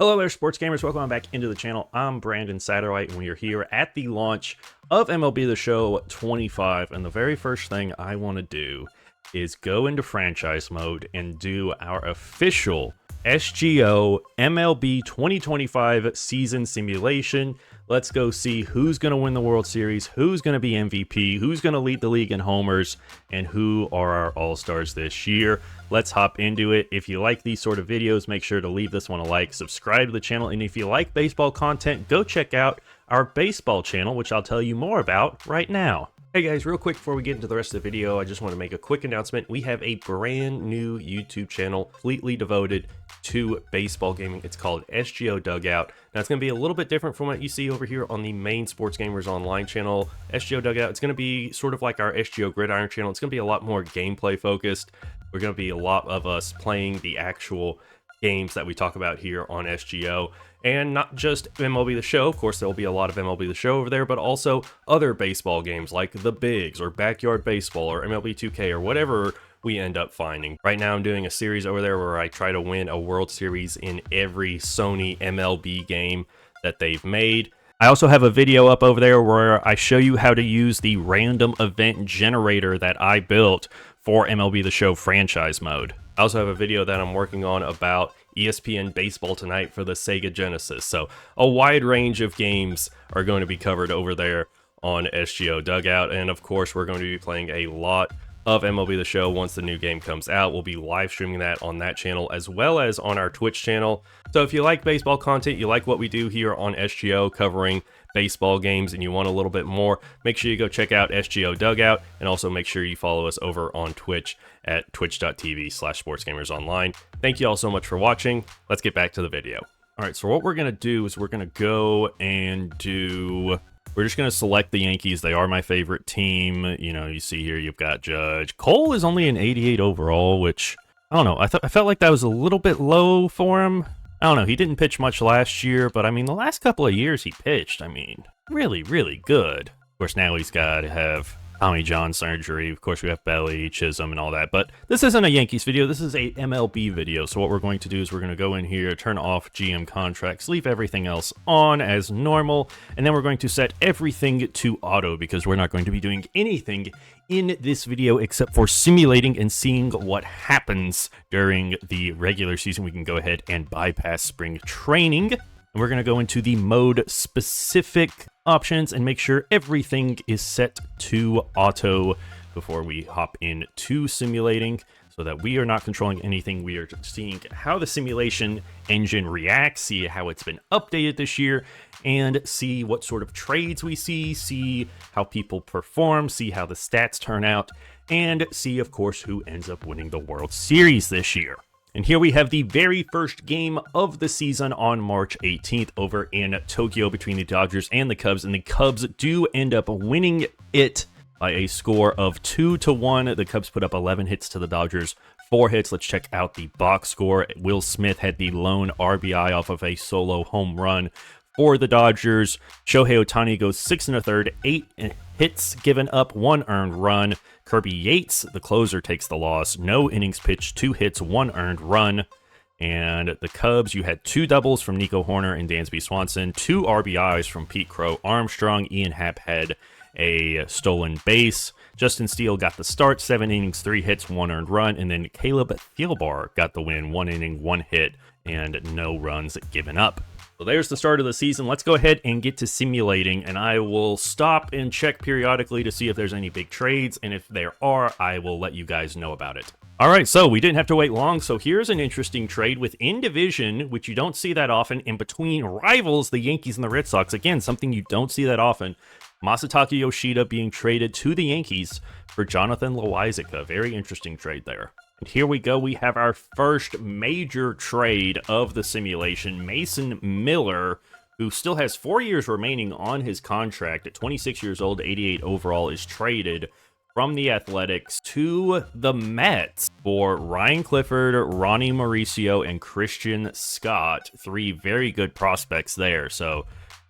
Hello there, sports gamers. Welcome back into the channel. I'm Brandon Satterwhite, and we are here at the launch of MLB The Show 25. And the very first thing I want to do is go into franchise mode and do our official SGO MLB 2025 season simulation. Let's go see who's going to win the World Series, who's going to be MVP, who's going to lead the league in homers, and who are our all-stars this year. Let's hop into it. If you like these sort of videos, make sure to leave this one a like, subscribe to the channel, and if you like baseball content, go check out our baseball channel, which I'll tell you more about right now. Hey guys, real quick before we get into the rest of the video, I just want to make a quick announcement. We have a brand new YouTube channel completely devoted to baseball gaming. It's called SGO Dugout. Now it's going to be a little bit different from what you see over here on the main Sports Gamers Online channel. SGO Dugout, it's going to be sort of like our SGO Gridiron channel. It's going to be a lot more gameplay focused. We're going to be a lot of us playing the actual games that we talk about here on SGO, and not just MLB The Show. Of course, there'll be a lot of MLB The Show over there, but also other baseball games like The Bigs or Backyard Baseball or MLB 2K or whatever we end up finding. Right now I'm doing a series over there where I try to win a World Series in every Sony MLB game that they've made. I also have a video up over there where I show you how to use the random event generator that I built for MLB The Show franchise mode. I also have a video that I'm working on about ESPN Baseball Tonight for the Sega Genesis. So a wide range of games are going to be covered over there on SGO Dugout. And of course, we're going to be playing a lot of MLB The Show once the new game comes out. We'll be live streaming that on that channel as well as on our Twitch channel. So if you like baseball content, you like what we do here on SGO covering baseball games, and you want a little bit more, make sure you go check out SGO Dugout, and also make sure you follow us over on Twitch at twitch.tv/sportsgamersonline. Thank you all so much for watching. Let's get back to the video. All right, so what we're going to do is we're going to go and we're just going to select the Yankees. They are my favorite team. You know, you see here you've got Judge. Cole is only an 88 overall, which, I don't know. I felt like that was a little bit low for him. I don't know. He didn't pitch much last year, but I mean, the last couple of years he pitched, I mean, really, really good. Of course, now he's got to have Tommy John surgery. Of course, we have Belly, Chisholm, and all that. But this isn't a Yankees video. This is a MLB video. So what we're going to do is we're going to go in here, turn off GM contracts, leave everything else on as normal, and then we're going to set everything to auto because we're not going to be doing anything in this video except for simulating and seeing what happens during the regular season. We can go ahead and bypass spring training. And we're going to go into the mode specific options and make sure everything is set to auto before we hop into simulating, so that we are not controlling anything. We are seeing how the simulation engine reacts, see how it's been updated this year, and see what sort of trades we see how people perform, see how the stats turn out, and see, of course, who ends up winning the World Series this year. And here we have the very first game of the season on March 18th over in Tokyo between the Dodgers and the Cubs. And the Cubs do end up winning it by a score of 2-1. The Cubs put up 11 hits to the Dodgers 4 hits. Let's check out the box score. Will Smith had the lone RBI off of a solo home run for the Dodgers. Shohei Ohtani goes 6 1/3, 8 hits given up, 1 earned run. Kirby Yates, the closer, takes the loss. No innings pitched, 2 hits, 1 earned run. And the Cubs, you had 2 doubles from Nico Horner and Dansby Swanson, 2 RBIs from Pete Crow Armstrong. Ian Happ had a stolen base. Justin Steele got the start, 7 innings, 3 hits, 1 earned run. And then Caleb Thielbar got the win, 1 inning, 1 hit, and no runs given up. So there's the start of the season. Let's go ahead and get to simulating, and I will stop and check periodically to see if there's any big trades, and if there are, I will let you guys know about it. All right, so we didn't have to wait long, so here's an interesting trade within division, which you don't see that often, in between rivals, the Yankees and the Red Sox. Again, something you don't see that often. Masataka Yoshida being traded to the Yankees for Jonathan Loáisiga. Very interesting trade there. And here we go. We have our first major trade of the simulation. Mason Miller, who still has 4 years remaining on his contract at 26 years old, 88 overall, is traded from the Athletics to the Mets for Ryan Clifford, Ronnie Mauricio, and Christian Scott. 3 very good prospects there. So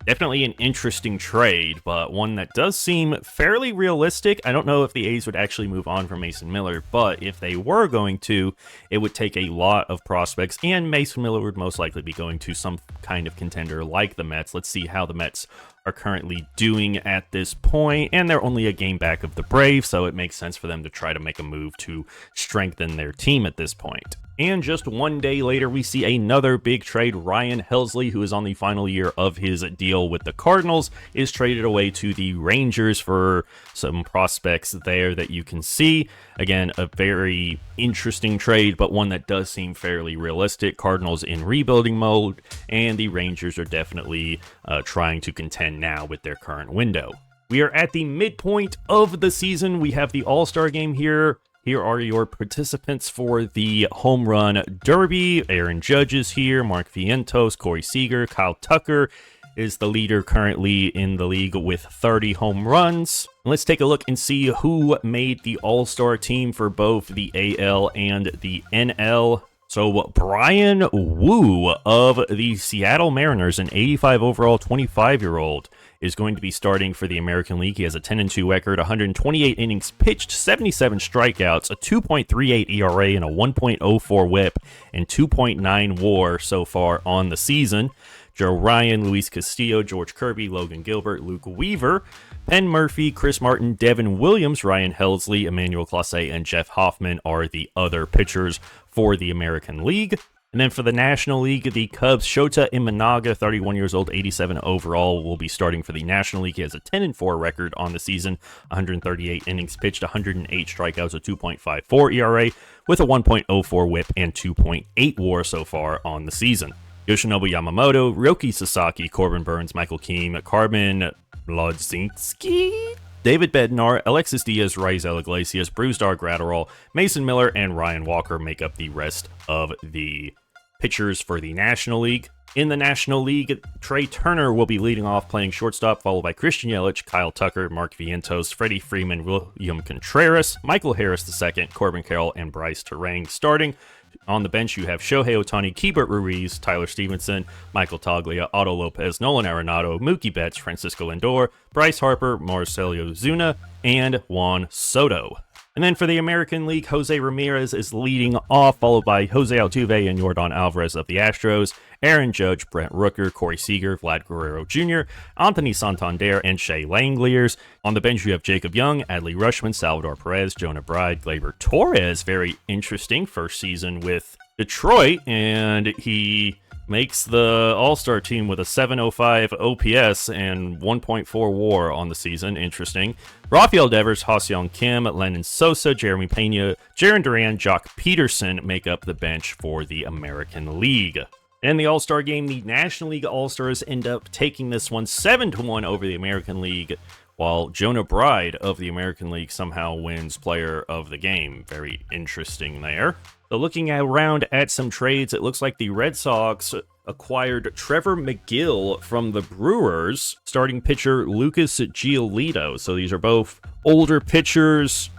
Definitely an interesting trade, but one that does seem fairly realistic. I don't know if the A's would actually move on from Mason Miller, but if they were going to, it would take a lot of prospects, and Mason Miller would most likely be going to some kind of contender like the Mets. Let's see how the Mets are currently doing at this point, and they're only a game back of the Braves, so it makes sense for them to try to make a move to strengthen their team at this point. And just one day later, we see another big trade. Ryan Helsley, who is on the final year of his deal with the Cardinals, is traded away to the Rangers for some prospects there that you can see. Again, a very interesting trade, but one that does seem fairly realistic. Cardinals in rebuilding mode, and the Rangers are definitely trying to contend now with their current window. We are at the midpoint of the season. We have the All-Star game here. Here are your participants for the Home Run Derby. Aaron Judge is here, Mark Vientos, Corey Seager, Kyle Tucker is the leader currently in the league with 30 home runs. Let's take a look and see who made the All-Star team for both the AL and the NL. So Brian Wu of the Seattle Mariners, an 85 overall 25-year-old, is going to be starting for the American League. He has a 10-2 record, 128 innings pitched, 77 strikeouts, a 2.38 ERA, and a 1.04 WHIP, and 2.9 WAR so far on the season. Joe Ryan, Luis Castillo, George Kirby, Logan Gilbert, Luke Weaver, Penn Murphy, Chris Martin, Devin Williams, Ryan Helsley, Emmanuel Clase, and Jeff Hoffman are the other pitchers for the American League. And then for the National League, the Cubs, Shota Imanaga, 31 years old, 87 overall, will be starting for the National League. He has a 10-4 record on the season, 138 innings pitched, 108 strikeouts, a 2.54 ERA, with a 1.04 WHIP and 2.8 WAR so far on the season. Yoshinobu Yamamoto, Ryoki Sasaki, Corbin Burns, Michael Keem, Carmen Lodzinski, David Bednar, Alexis Diaz, Raisel Iglesias, Brusdar Gratterall, Mason Miller, and Ryan Walker make up the rest of the pitchers for the National League. In the National League, Trey Turner will be leading off playing shortstop, followed by Christian Yelich, Kyle Tucker, Mark Vientos, Freddie Freeman, William Contreras, Michael Harris II, Corbin Carroll, and Bryce Terang starting. On the bench, you have Shohei Ohtani, Keibert Ruiz, Tyler Stevenson, Michael Toglia, Otto Lopez, Nolan Arenado, Mookie Betts, Francisco Lindor, Bryce Harper, Marcelo Zuna, and Juan Soto. And then for the American League, Jose Ramirez is leading off, followed by Jose Altuve and Yordan Alvarez of the Astros, Aaron Judge, Brent Rooker, Corey Seager, Vlad Guerrero Jr., Anthony Santander, and Shea Langeliers. On the bench, you have Jacob Young, Adley Rutschman, Salvador Perez, Jonah Bride, Gleyber Torres. Very interesting first season with Detroit, and he makes the All-Star team with a 705 OPS and 1.4 WAR on the season. Interesting. Rafael Devers, Ha-Seong Kim, Lennon Sosa, Jeremy Pena, Jarren Duran, Jock Peterson make up the bench for the American League. In the All-Star game, the National League All-Stars end up taking this one 7-1 over the American League, while Jonah Bride of the American League somehow wins Player of the Game. Very interesting there. So looking around at some trades, it looks like the Red Sox acquired Trevor McGill from the Brewers, starting pitcher Lucas Giolito. So these are both older pitchers.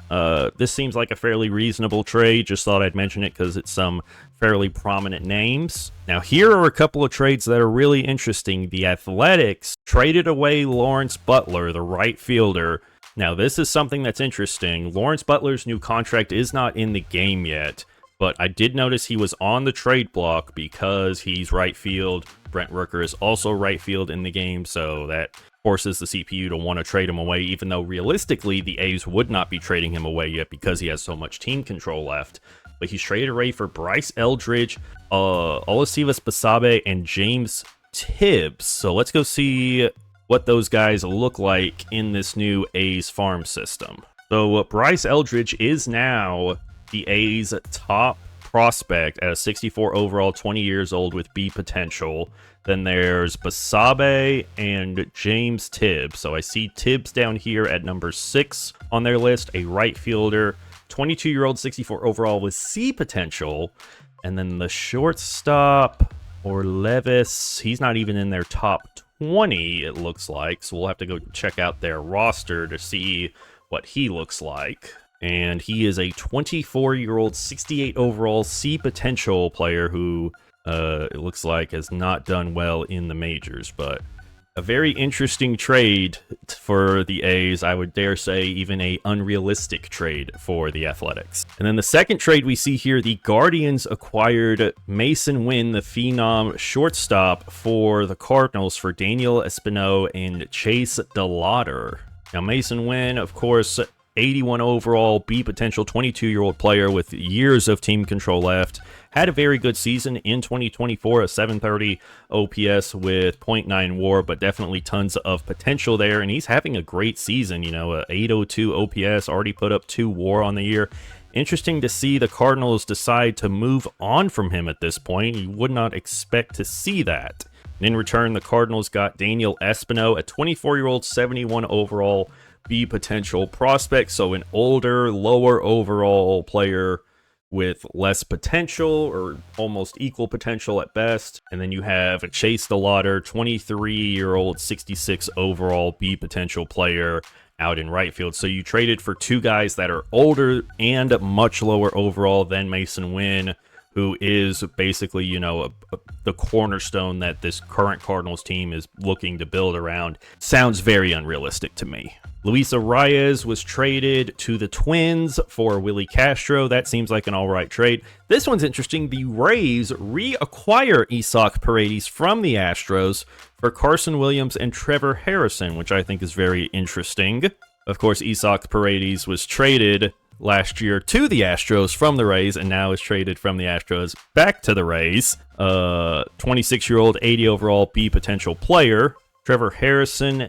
This seems like a fairly reasonable trade. Just thought I'd mention it because it's some fairly prominent names. Now, here are a couple of trades that are really interesting. The Athletics traded away Lawrence Butler, the right fielder. Now, this is something that's interesting. Lawrence Butler's new contract is not in the game yet, but I did notice he was on the trade block because he's right field. Brent Rooker is also right field in the game, so that forces the CPU to want to trade him away, even though realistically the A's would not be trading him away yet because he has so much team control left. But he's traded away for Bryce Eldridge, Olasivas Basabe, and James Tibbs. So let's go see what those guys look like in this new A's farm system. So Bryce Eldridge is now the A's top prospect at a 64 overall, 20 years old with B potential. Then there's Basabe and James Tibbs. So I see Tibbs down here at number 6 on their list, a right fielder, 22-year-old, 64 overall with C potential. And then the shortstop, Orlevis, he's not even in their top 20, it looks like. So we'll have to go check out their roster to see what he looks like. And he is a 24-year-old, 68 overall C potential player who it looks like has not done well in the majors. But A very interesting trade for the A's. I would dare say even a unrealistic trade for the Athletics. And then the second trade we see here, the Guardians acquired Mason Wynn, the phenom shortstop for the Cardinals, for Daniel Espino and Chase DeLauter. Now Mason Wynn, of course, 81 overall, B potential, 22-year-old player with years of team control left. Had a very good season in 2024, a 730 OPS with .9 WAR, but definitely tons of potential there. And he's having a great season, you know, a 802 OPS, already put up 2 WAR on the year. Interesting to see the Cardinals decide to move on from him at this point. You would not expect to see that. And in return, the Cardinals got Daniel Espino, a 24-year-old, 71 overall B potential prospect, so an older, lower overall player with less potential, or almost equal potential at best. And then you have Chase DeLauter, 23-year-old, 66 overall B potential player out in right field. So you traded for 2 guys that are older and much lower overall than Mason Wynn, who is basically, you know, the cornerstone that this current Cardinals team is looking to build around. Sounds very unrealistic to me. Luis Arraez was traded to the Twins for Willie Castro. That seems like an all-right trade. This one's interesting. The Rays reacquire Isaac Paredes from the Astros for Carson Williams and Trevor Harrison, which I think is very interesting. Of course, Isaac Paredes was traded last year to the Astros from the Rays, and now is traded from the Astros back to the Rays. 26-year-old, 80 overall B potential player. Trevor Harrison,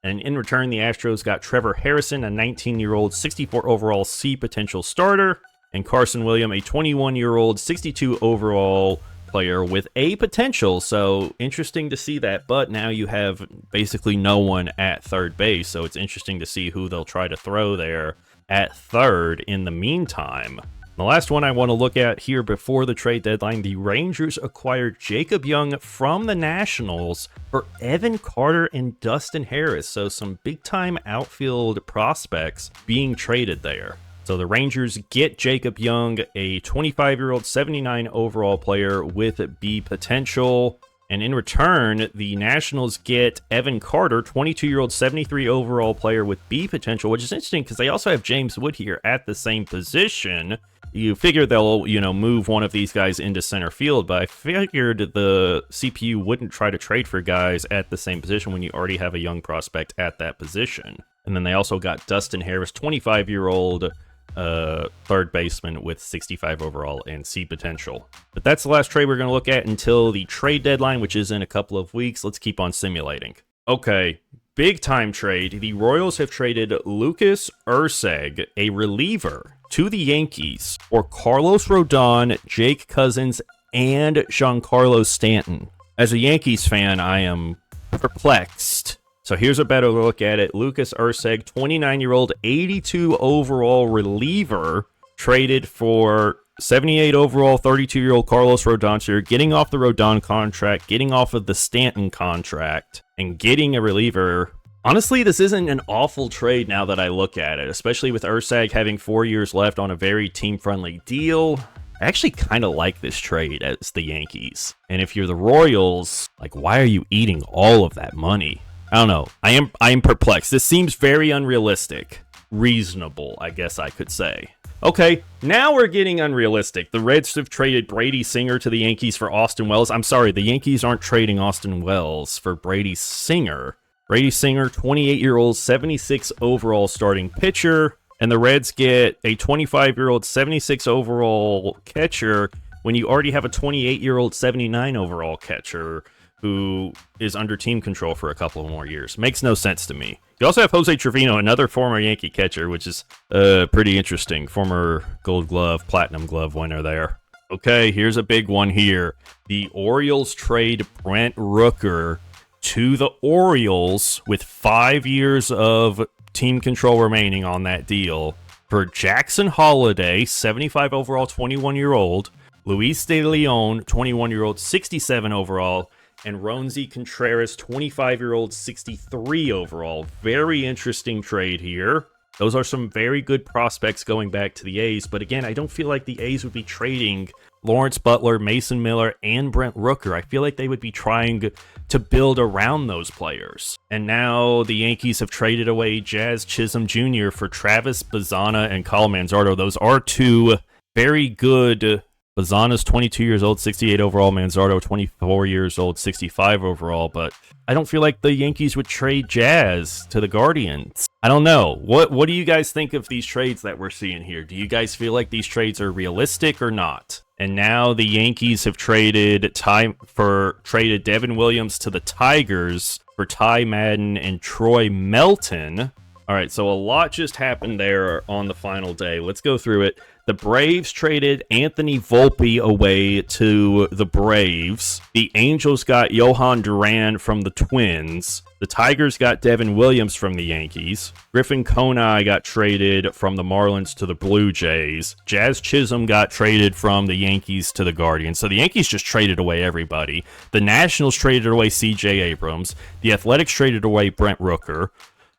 and in return, the Astros got Trevor Harrison, a 19-year-old, 64 overall C potential starter, and Carson Williams, a 21-year-old, 62 overall player with A potential. So interesting to see that, but now you have basically no one at third base, so it's interesting to see who they'll try to throw there at third in the meantime. The last one I want to look at here before the trade deadline, the Rangers acquired Jacob Young from the Nationals for Evan Carter and Dustin Harris. So some big-time outfield prospects being traded there. So the Rangers get Jacob Young, a 25-year-old, 79 overall player with B potential. And in return, the Nationals get Evan Carter, 22-year-old, 73 overall player with B potential, which is interesting because they also have James Wood here at the same position. You figure they'll, you know, move one of these guys into center field, but I figured the CPU wouldn't try to trade for guys at the same position when you already have a young prospect at that position. And then they also got Dustin Harris, 25-year-old third baseman with 65 overall and C potential. But that's the last trade we're going to look at until the trade deadline, which is in a couple of weeks. Let's keep on simulating. Okay, big time trade. The Royals have traded Lucas Erceg, a reliever, to the Yankees for Carlos Rodon, Jake Cousins, and Giancarlo Stanton. As a Yankees fan, I am perplexed. So here's a better look at it. Lucas Erceg, 29-year-old, 82 overall reliever, traded for 78 overall, 32-year-old Carlos Rodon. So you're getting off the Rodon contract, getting off of the Stanton contract, and getting a reliever. Honestly, this isn't an awful trade now that I look at it, especially with Erceg having 4 years left on a very team-friendly deal. I actually kind of like this trade as the Yankees. And if you're the Royals, like, why are you eating all of that money? I don't know. I am perplexed. This seems very unrealistic. Reasonable, I guess I could say. Okay, now we're getting unrealistic. The Reds have traded Brady Singer to the Yankees for Austin Wells. I'm sorry, the Yankees aren't trading Austin Wells for Brady Singer. Brady Singer, 28-year-old, 76 overall starting pitcher. And the Reds get a 25-year-old, 76 overall catcher when you already have a 28-year-old, 79 overall catcher who is under team control for a couple of more years. Makes no sense to me. You also have Jose Trevino, another former Yankee catcher, which is pretty interesting. Former Gold Glove, Platinum Glove winner there. Okay, here's a big one here. The Orioles trade Brent Rooker to the Orioles with 5 years of team control remaining on that deal for Jackson Holliday, 75 overall, 21-year-old, Luis De Leon, 21-year-old, 67 overall, and Ronzi Contreras, 25-year-old, 63 overall. Very interesting trade here. Those are some very good prospects going back to the A's. But again, I don't feel like the A's would be trading Lawrence Butler, Mason Miller, and Brent Rooker. I feel like they would be trying to build around those players. And now the Yankees have traded away Jazz Chisholm Jr. for Travis Bazzana and Kyle Manzardo. Those are two very good. Bazzana's 22 years old, 68 overall. Manzardo, 24 years old, 65 overall. But I don't feel like the Yankees would trade Jazz to the Guardians. I don't know. What do you guys think of these trades that we're seeing here? Do you guys feel like these trades are realistic or not? And now the Yankees have traded Devin Williams to the Tigers for Ty Madden and Troy Melton. All right, so a lot just happened there on the final day. Let's go through it. The Braves traded Anthony Volpe away to the Braves. The Angels got Johan Duran from the Twins. The Tigers got Devin Williams from the Yankees. Griffin Konai got traded from the Marlins to the Blue Jays. Jazz Chisholm got traded from the Yankees to the Guardians. So the Yankees just traded away everybody. The Nationals traded away C.J. Abrams. The Athletics traded away Brent Rooker.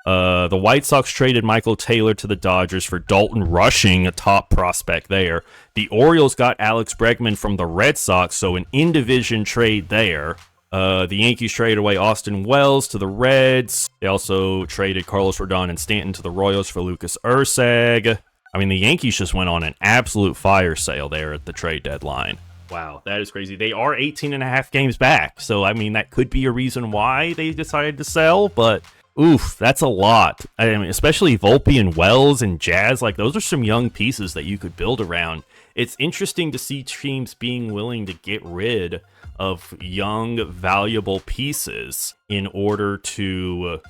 The White Sox traded Michael Taylor to the Dodgers for Dalton Rushing, a top prospect there. The Orioles got Alex Bregman from the Red Sox, so an in-division trade there. The Yankees traded away Austin Wells to the Reds. They also traded Carlos Rodon and Stanton to the Royals for Lucas Erceg. I mean, the Yankees just went on an absolute fire sale there at the trade deadline. Wow, that is crazy. They are 18 and a half games back, so I mean, that could be a reason why they decided to sell, but oof, that's a lot. I mean, especially Volpe and Wells and Jazz, like those are some young pieces that you could build around. It's interesting to see teams being willing to get rid of young, valuable pieces in order to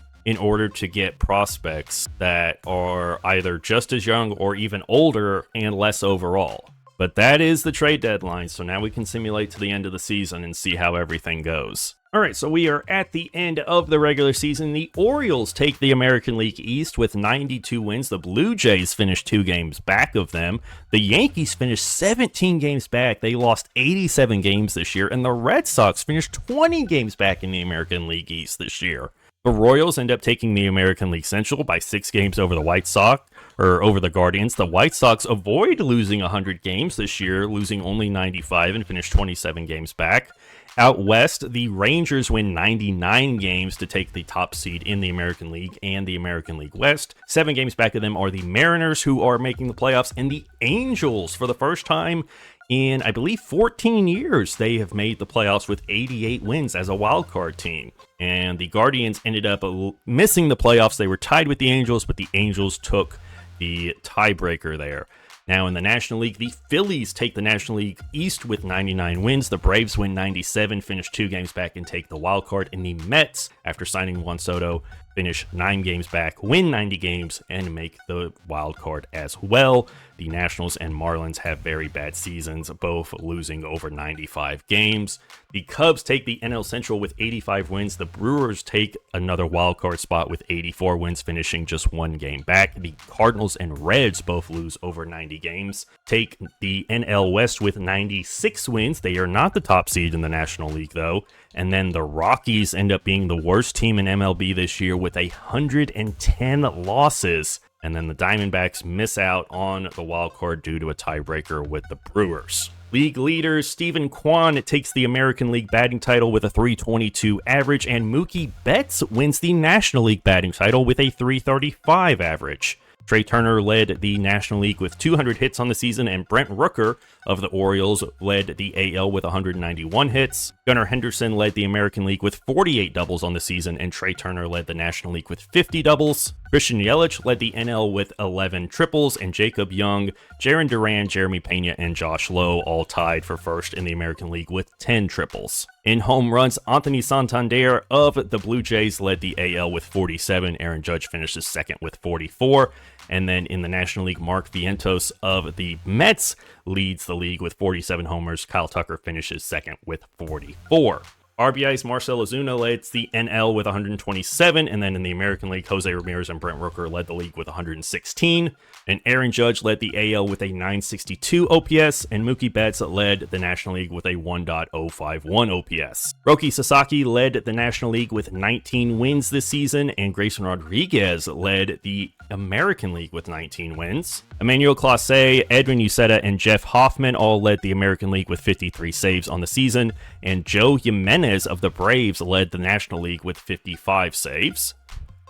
get prospects that are either just as young or even older and less overall. But that is the trade deadline, so now we can simulate to the end of the season and see how everything goes. All right, so we are at the end of the regular season. The Orioles take the American League East with 92 wins. The Blue Jays finished 2 games back of them. The Yankees finished 17 games back. They lost 87 games this year. And the Red Sox finished 20 games back in the American League East this year. The Royals end up taking the American League Central by 6 games over the White Sox, or over the Guardians. The White Sox avoid losing 100 games this year, losing only 95 and finished 27 games back. Out west, the Rangers win 99 games to take the top seed in the American League and the American League West. 7 games back of them are the Mariners, who are making the playoffs, and the Angels, for the first time in, I believe, 14 years, they have made the playoffs with 88 wins as a wildcard team. And the Guardians ended up missing the playoffs. They were tied with the Angels, but the Angels took the tiebreaker there. Now in the National League, the Phillies take the National League East with 99 wins. The Braves win 97, finish 2 games back, and take the wild card. And the Mets, after signing Juan Soto, finish 9 games back, win 90 games, and make the wild card as well. The Nationals and Marlins have very bad seasons, both losing over 95 games. The Cubs take the NL Central with 85 wins. The Brewers take another wild card spot with 84 wins, finishing just 1 game back. The Cardinals and Reds both lose over 90 games. Take the NL West with 96 wins. They are not the top seed in the National League, though. And then the Rockies end up being the worst team in MLB this year with 110 losses. And then the Diamondbacks miss out on the wild card due to a tiebreaker with the Brewers. League leader Stephen Kwan takes the American League batting title with a .322 average, and Mookie Betts wins the National League batting title with a .335 average. Trey Turner led the National League with 200 hits on the season, and Brent Rooker of the Orioles led the AL with 191 hits. Gunnar Henderson led the American League with 48 doubles on the season, and Trey Turner led the National League with 50 doubles. Christian Yelich led the NL with 11 triples, and Jacob Young, Jarren Duran, Jeremy Pena, and Josh Lowe all tied for first in the American League with 10 triples. In home runs, Anthony Santander of the Blue Jays led the AL with 47. Aaron Judge finishes second with 44. And then in the National League, Mark Vientos of the Mets leads the league with 47 homers. Kyle Tucker finishes second with 44. RBI's Marcell Ozuna leads the NL with 127, and then in the American League, Jose Ramirez and Brent Rooker led the league with 116, and Aaron Judge led the AL with a 962 OPS, and Mookie Betts led the National League with a 1.051 OPS. Roki Sasaki led the National League with 19 wins this season, and Grayson Rodriguez led the American League with 19 wins. Emmanuel Clase, Edwin Uceta, and Jeff Hoffman all led the American League with 53 saves on the season, and Joe Jimenez of the Braves led the National League with 55 saves.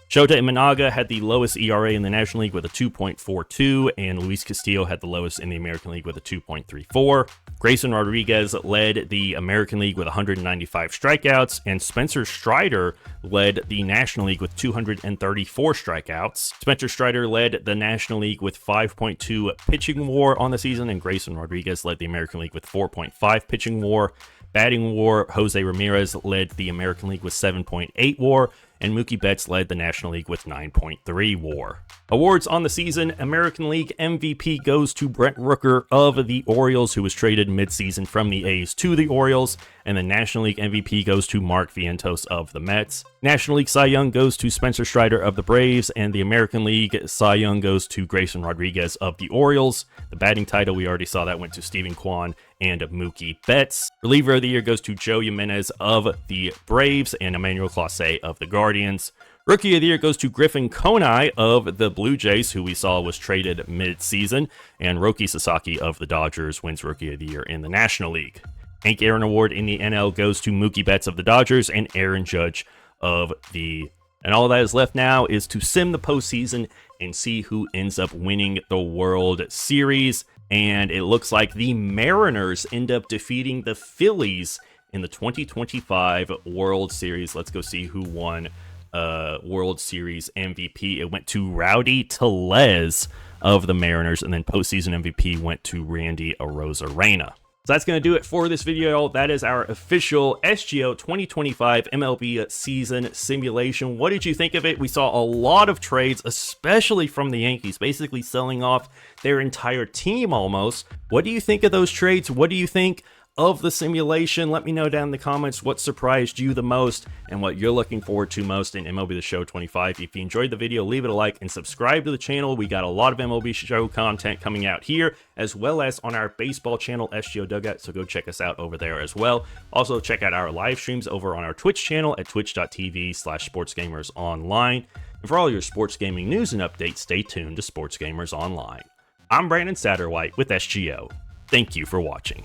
Shota Imanaga had the lowest ERA in the National League with a 2.42, and Luis Castillo had the lowest in the American League with a 2.34. Grayson Rodriguez led the American League with 195 strikeouts, and Spencer Strider led the National League with 234 strikeouts. Spencer Strider led the National League with 5.2 pitching WAR on the season, and Grayson Rodriguez led the American League with 4.5 pitching WAR. Batting WAR, Jose Ramirez led the American League with 7.8 WAR, and Mookie Betts led the National League with 9.3 WAR. Awards on the season: American League MVP goes to Brent Rooker of the Orioles, who was traded midseason from the A's to the Orioles, and the National League MVP goes to Mark Vientos of the Mets. National League Cy Young goes to Spencer Strider of the Braves, and the American League Cy Young goes to Grayson Rodriguez of the Orioles. The batting title, we already saw that, went to Steven Kwan and Mookie Betts. Reliever of the year goes to Joe Jimenez of the Braves and Emmanuel Clase of the Guardians. Rookie of the year goes to Griffin Konai of the Blue Jays, who we saw was traded mid-season, and Roki Sasaki of the Dodgers wins Rookie of the Year in the National League. Hank Aaron Award in the NL goes to Mookie Betts of the Dodgers and Aaron Judge of the... And all that is left now is to sim the postseason and see who ends up winning the World Series. And it looks like the Mariners end up defeating the Phillies in the 2025 World Series. Let's go see who won World Series MVP. It went to Rowdy Tellez of the Mariners, and then postseason MVP went to Randy Arozarena. So that's going to do it for this video. That is our official SGO 2025 MLB season simulation. What did you think of it? We saw a lot of trades, especially from the Yankees, basically selling off their entire team almost. What do you think of those trades? What do you think of the simulation? Let me know down in the comments what surprised you the most and what you're looking forward to most in MLB The Show 25. If you enjoyed the video, leave it a like and subscribe to the channel. We got a lot of MLB Show content coming out here, as well as on our baseball channel, SGO Dugout, so go check us out over there as well. Also, check out our live streams over on our Twitch channel at twitch.tv/sportsgamersonline. And for all your sports gaming news and updates, stay tuned to Sports Gamers Online. I'm Brandon Satterwhite with SGO. Thank you for watching.